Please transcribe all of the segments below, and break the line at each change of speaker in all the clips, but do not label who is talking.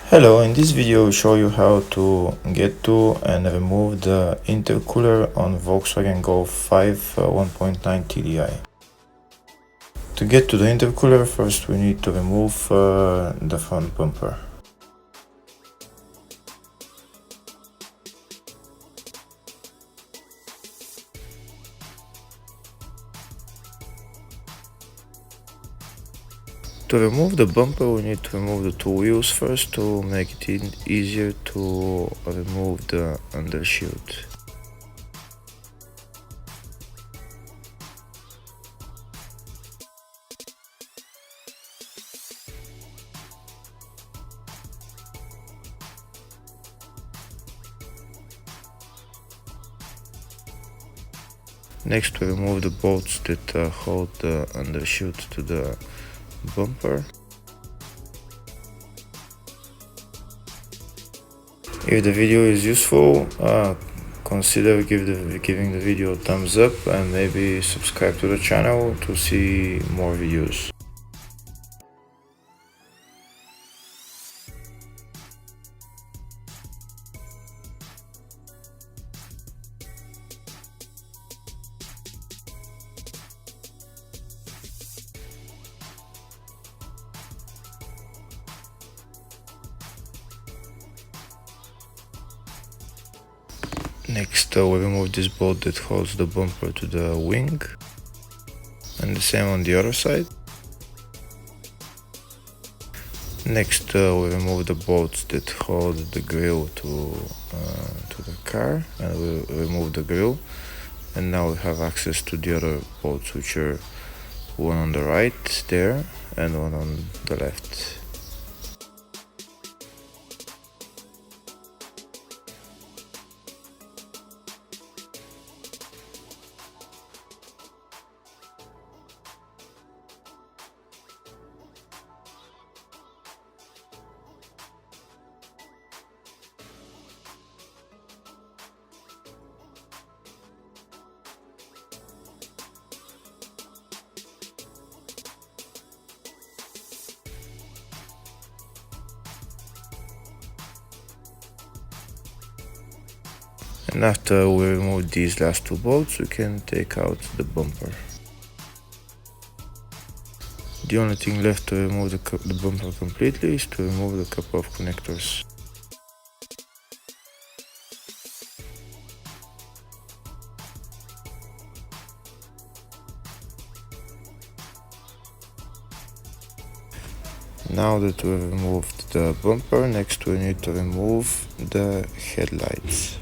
Hello, in this video I'll show you how to get to and remove the intercooler on Volkswagen Golf 5 1.9 TDI. To get to the intercooler, first we need to remove the front bumper. To remove the bumper, we need to remove the two wheels first to make it easier to remove the undershield. Next, we remove the bolts that hold the undershield to the bumper. If the video is useful, consider giving the video a thumbs up and maybe subscribe to the channel to see more videos. Next, we remove this bolt that holds the bumper to the wing, and the same on the other side. Next, we remove the bolts that hold the grille to the car, and we remove the grille. And now we have access to the other bolts, which are one on the right there and one on the left. And after we remove these last two bolts, we can take out the bumper. The only thing left to remove the bumper completely is to remove the couple of connectors. Now that we've removed the bumper, next we need to remove the headlights.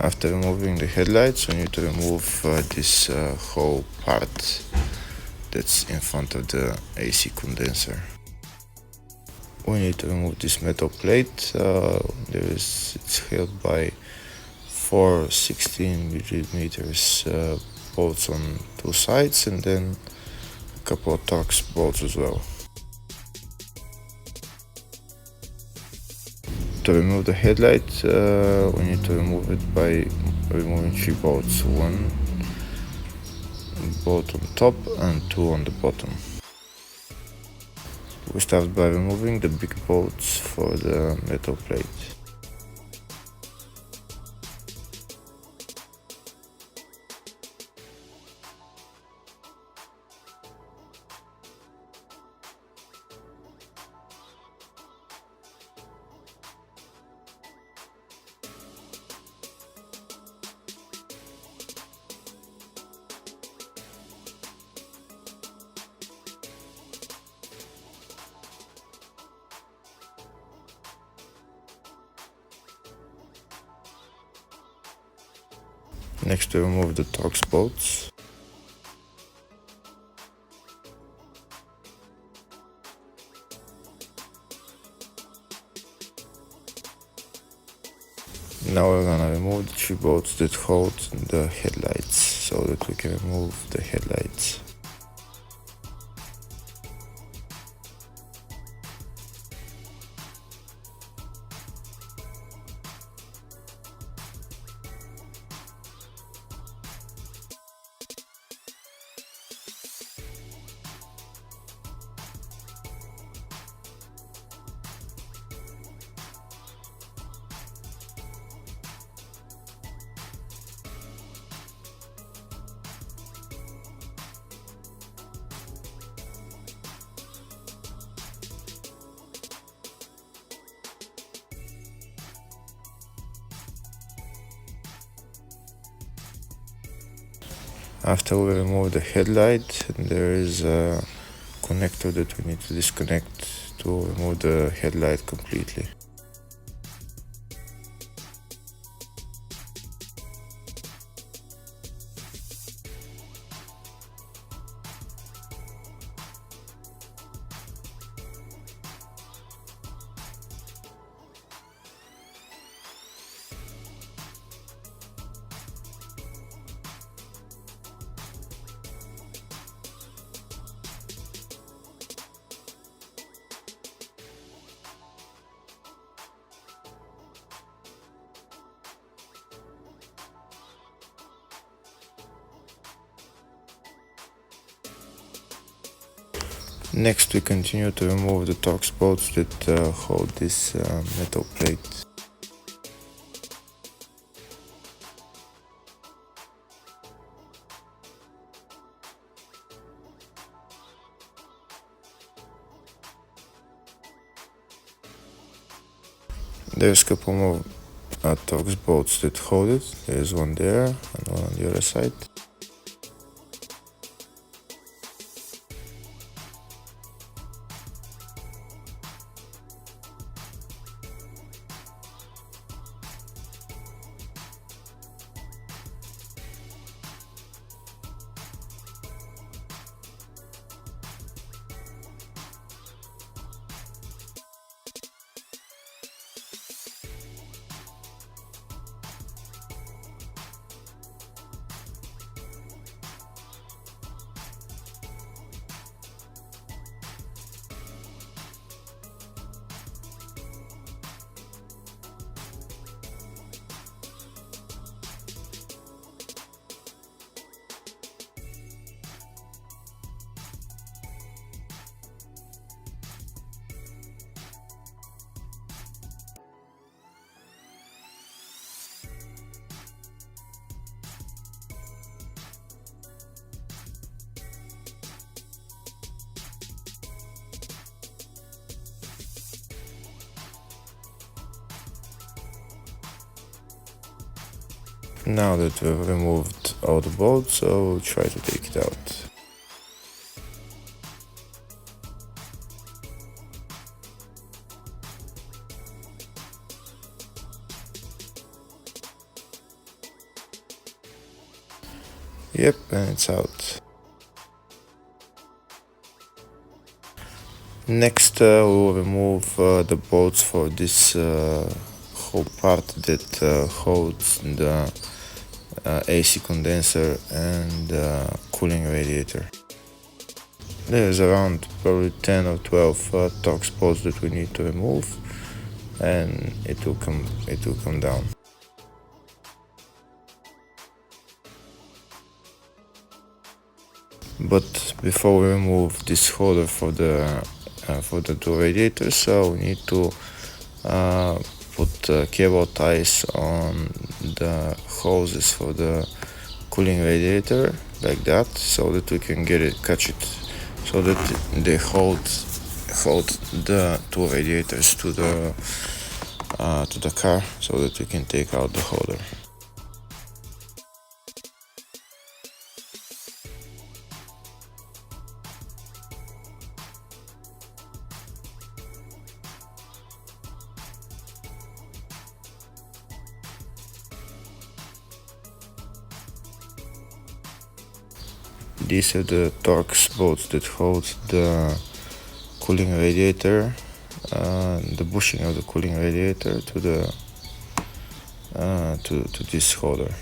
After removing the headlights, we need to remove this whole part that's in front of the AC condenser. We need to remove this metal plate. It's held by four 16mm bolts on two sides, and then a couple of Torx bolts as well. To remove the headlight, we need to remove it by removing three bolts, one bolt on top and two on the bottom. We start by removing the big bolts for the metal plate. Next, we remove the Torx bolts. Now we're gonna remove the three bolts that hold the headlights so that we can remove the headlights. After we remove the headlight, there is a connector that we need to disconnect to remove the headlight completely. Next, we continue to remove the Torx bolts that hold this metal plate. There's a couple more Torx bolts that hold it. There's one there and one on the other side. Now that we've removed all the bolts, I'll try to take it out. Yep, and it's out. Next, we'll remove the bolts for this whole part that holds the AC condenser and cooling radiator. There's around probably 10 or 12 Torx bolts that we need to remove, and it will come down. But before we remove this holder for the two radiators, so we need to put cable ties on the hoses for the cooling radiator like that, so that we can catch it, so that they hold the two radiators to the car, so that we can take out the holder. These are the Torx bolts that hold the cooling radiator, the bushing of the cooling radiator to the to this holder.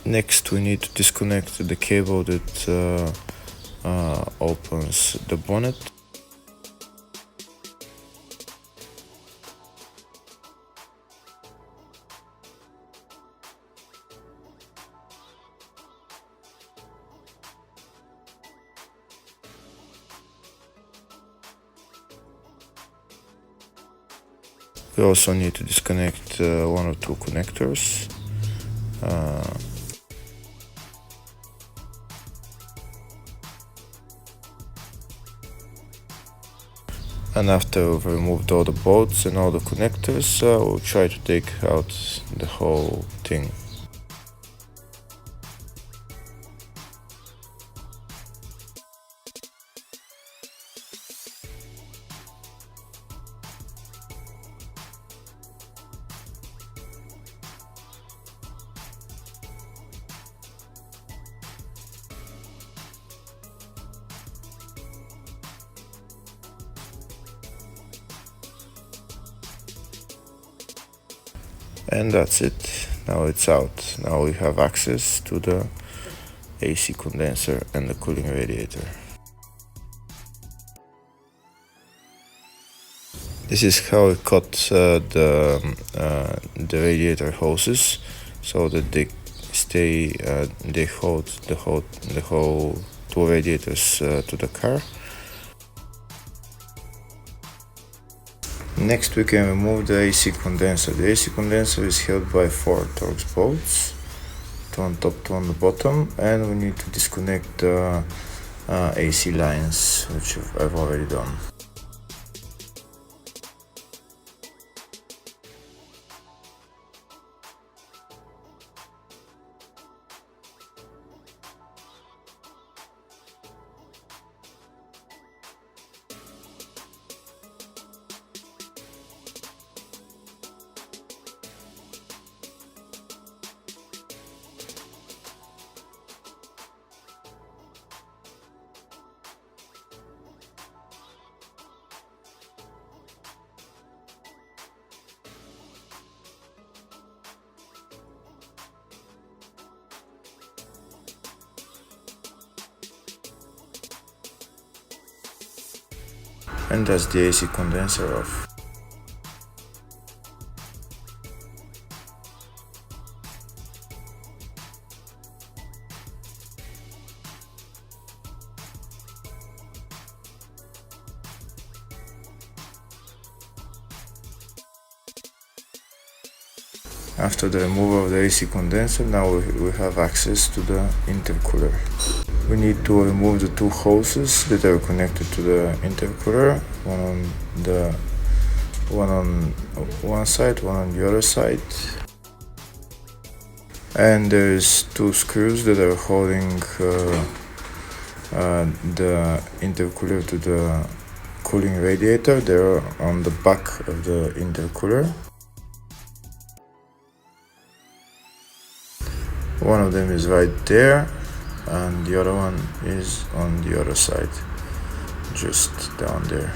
Next we need to disconnect the cable that opens the bonnet. We also need to disconnect one or two connectors. And after we've removed all the bolts and all the connectors, we'll try to take out the whole thing. And that's it. Now it's out. Now we have access to the AC condenser and the cooling radiator. This is how we cut the radiator hoses so that they hold the whole two radiators to the car. Next we can remove the AC condenser. The AC condenser is held by 4 Torx bolts, 2 on top, 2 on the bottom, and we need to disconnect the AC lines, which I've already done. And that's the AC condenser off. After the removal of the AC condenser, now we have access to the intercooler. We need to remove the 2 hoses that are connected to the intercooler, one on one side, one on the other side. And there's 2 screws that are holding the intercooler to the cooling radiator. They're on the back of the intercooler. One of them is right there, and the other one is on the other side, just down there.